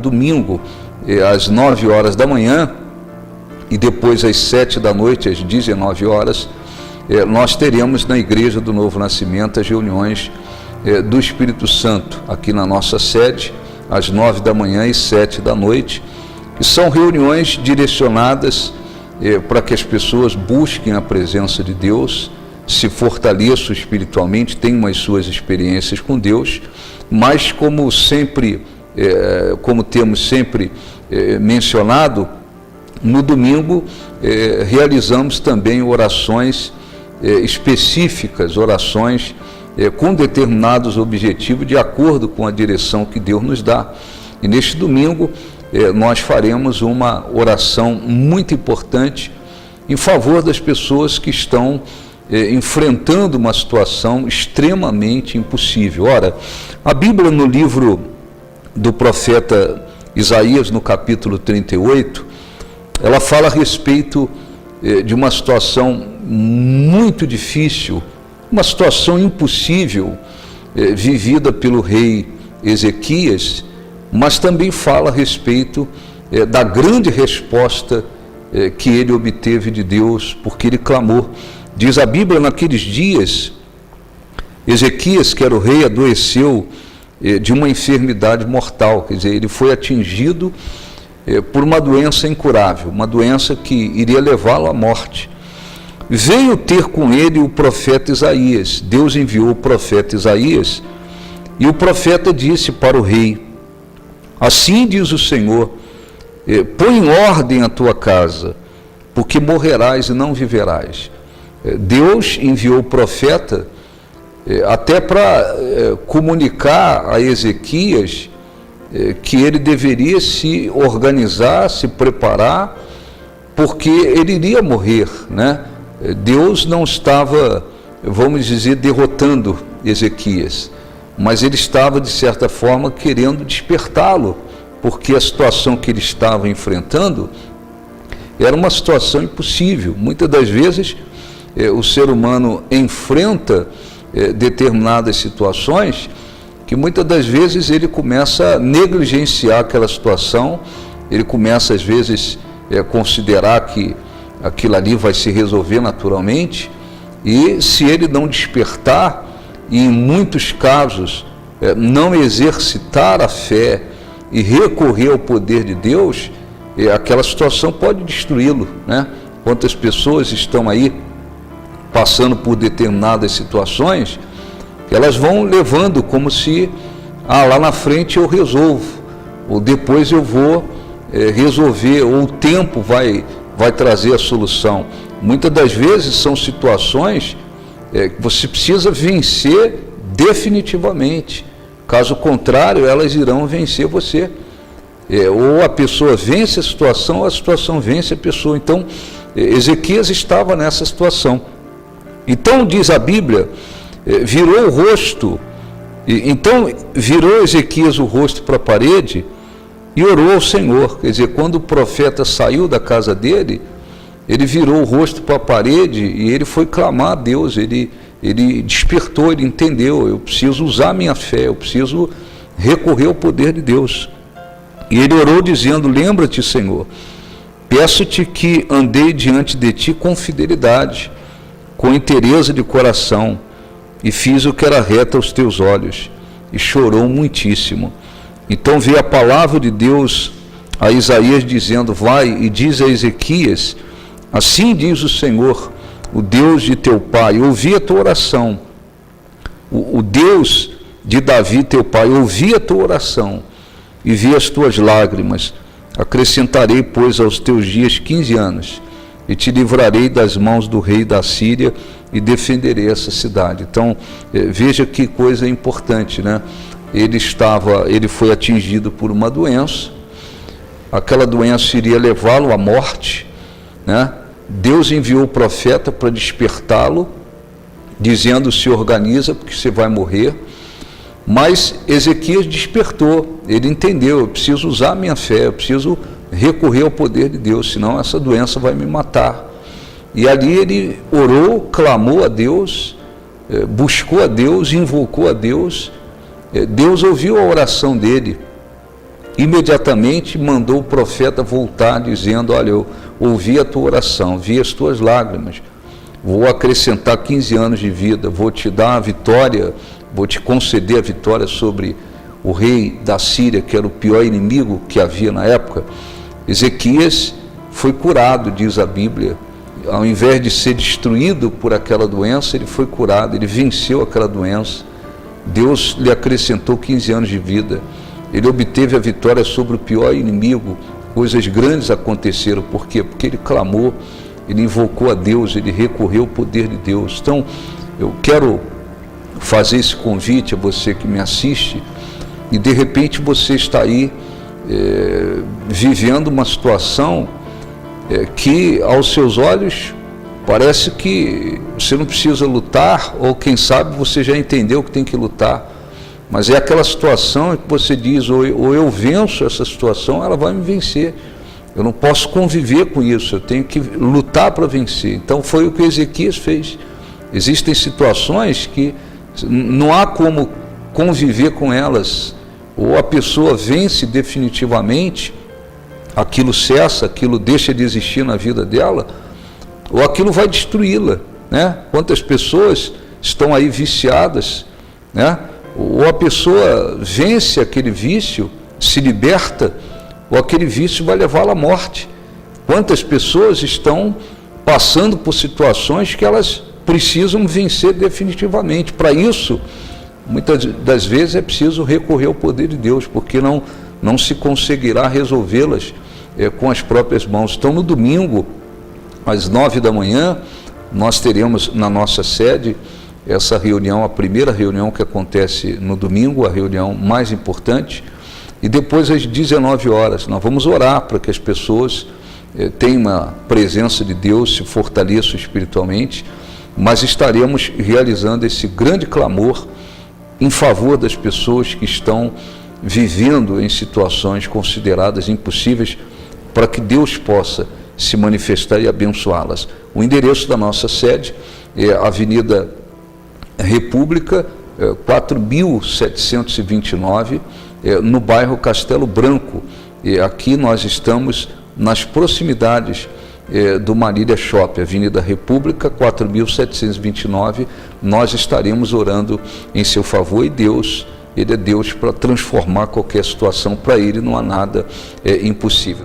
domingo, às 9 horas da manhã, e depois às 7 da noite, às 19 horas, nós teremos na Igreja do Novo Nascimento as reuniões do Espírito Santo, aqui na nossa sede, às 9 da manhã e 7 da noite, que são reuniões direcionadas para que as pessoas busquem a presença de Deus, se fortaleçam espiritualmente, tenham as suas experiências com Deus, mas como sempre, como temos sempre mencionado, no domingo realizamos também orações específicas, orações com determinados objetivos, de acordo com a direção que Deus nos dá. E neste domingo nós faremos uma oração muito importante em favor das pessoas que estão enfrentando uma situação extremamente impossível. Ora, a Bíblia, no livro do profeta Isaías, no capítulo 38, ela fala a respeito de uma situação muito difícil, uma situação impossível, vivida pelo rei Ezequias, mas também fala a respeito da grande resposta que ele obteve de Deus, porque ele clamou. Diz a Bíblia, naqueles dias, Ezequias, que era o rei, adoeceu de uma enfermidade mortal, quer dizer, ele foi atingido por uma doença incurável, uma doença que iria levá-lo à morte. Veio ter com ele o profeta Isaías. Deus enviou o profeta Isaías, e o profeta disse para o rei: assim diz o Senhor, põe em ordem a tua casa, porque morrerás e não viverás. Deus enviou o profeta até para comunicar a Ezequias que ele deveria se organizar, se preparar, porque ele iria morrer, né? Deus não estava, vamos dizer, derrotando Ezequias, mas ele estava, de certa forma, querendo despertá-lo, porque a situação que ele estava enfrentando era uma situação impossível. Muitas das vezes o ser humano enfrenta determinadas situações que muitas das vezes ele começa a negligenciar aquela situação, ele começa às vezes a considerar que aquilo ali vai se resolver naturalmente, e se ele não despertar, e em muitos casos não exercitar a fé e recorrer ao poder de Deus, aquela situação pode destruí-lo, né? Quantas pessoas estão aí passando por determinadas situações, elas vão levando como se, lá na frente eu resolvo, ou depois eu vou resolver, ou o tempo vai trazer a solução. Muitas das vezes são situações que você precisa vencer definitivamente, caso contrário elas irão vencer você. Ou a pessoa vence a situação, ou a situação vence a pessoa. Então Ezequias estava nessa situação. Então diz a Bíblia, virou o rosto, então virou Ezequias o rosto para a parede e orou ao Senhor. Quer dizer, quando o profeta saiu da casa dele, ele virou o rosto para a parede e ele foi clamar a Deus, ele despertou, ele entendeu, eu preciso usar a minha fé, eu preciso recorrer ao poder de Deus. E ele orou dizendo: lembra-te, Senhor, peço-te que andei diante de ti com fidelidade, com inteireza de coração, e fiz o que era reto aos teus olhos. E chorou muitíssimo. Então veio a palavra de Deus a Isaías dizendo: vai e diz a Ezequias, assim diz o Senhor, o Deus de teu pai, ouvi a tua oração. O Deus de Davi teu pai, ouvi a tua oração e vi as tuas lágrimas. Acrescentarei, pois, aos teus dias 15 anos, e te livrarei das mãos do rei da Síria, e defenderei essa cidade. Então, veja que coisa importante, né? Ele foi atingido por uma doença, aquela doença iria levá-lo à morte, né? Deus enviou o profeta para despertá-lo, dizendo: se organiza, porque você vai morrer. Mas Ezequias despertou, ele entendeu: eu preciso usar a minha fé, eu preciso recorrer ao poder de Deus, senão essa doença vai me matar. E ali ele orou, clamou a Deus, buscou a Deus, invocou a Deus. Deus ouviu a oração dele imediatamente mandou o profeta voltar, dizendo: olha, eu ouvi a tua oração, vi as tuas lágrimas, vou acrescentar 15 anos de vida, vou te dar a vitória, vou te conceder a vitória sobre o rei da Síria, que era o pior inimigo que havia na época. Ezequias foi curado, diz a Bíblia. Ao invés de ser destruído por aquela doença, ele foi curado, ele venceu aquela doença. Deus lhe acrescentou 15 anos de vida. Ele obteve a vitória sobre o pior inimigo. Coisas grandes aconteceram. Por quê? Porque ele clamou, ele invocou a Deus, ele recorreu ao poder de Deus. Então, eu quero fazer esse convite a você que me assiste, e de repente você está aí vivendo uma situação que aos seus olhos parece que você não precisa lutar, ou quem sabe você já entendeu que tem que lutar, mas é aquela situação que você diz: ou eu venço essa situação, ela vai me vencer, eu não posso conviver com isso, eu tenho que lutar para vencer. Então foi o que Ezequias fez. Existem situações que não há como conviver com elas, ou a pessoa vence definitivamente, aquilo cessa, aquilo deixa de existir na vida dela, ou aquilo vai destruí-la, né? Quantas pessoas estão aí viciadas, né? Ou a pessoa vence aquele vício, se liberta, ou aquele vício vai levá-la à morte. Quantas pessoas estão passando por situações que elas precisam vencer definitivamente. Para isso, muitas das vezes é preciso recorrer ao poder de Deus, porque não se conseguirá resolvê-las com as próprias mãos. Então, no domingo, às 9 da manhã, nós teremos na nossa sede essa reunião, a primeira reunião que acontece no domingo, a reunião mais importante, e depois às 19 horas nós vamos orar para que as pessoas tenham uma presença de Deus, se fortaleçam espiritualmente, mas estaremos realizando esse grande clamor em favor das pessoas que estão vivendo em situações consideradas impossíveis, para que Deus possa se manifestar e abençoá-las. O endereço da nossa sede é a Avenida República, 4729, no bairro Castelo Branco. Aqui nós estamos nas proximidades do Marília Shopping, Avenida República, 4729. Nós estaremos orando em seu favor, e Deus, Ele é Deus para transformar qualquer situação. Para Ele não há nada impossível.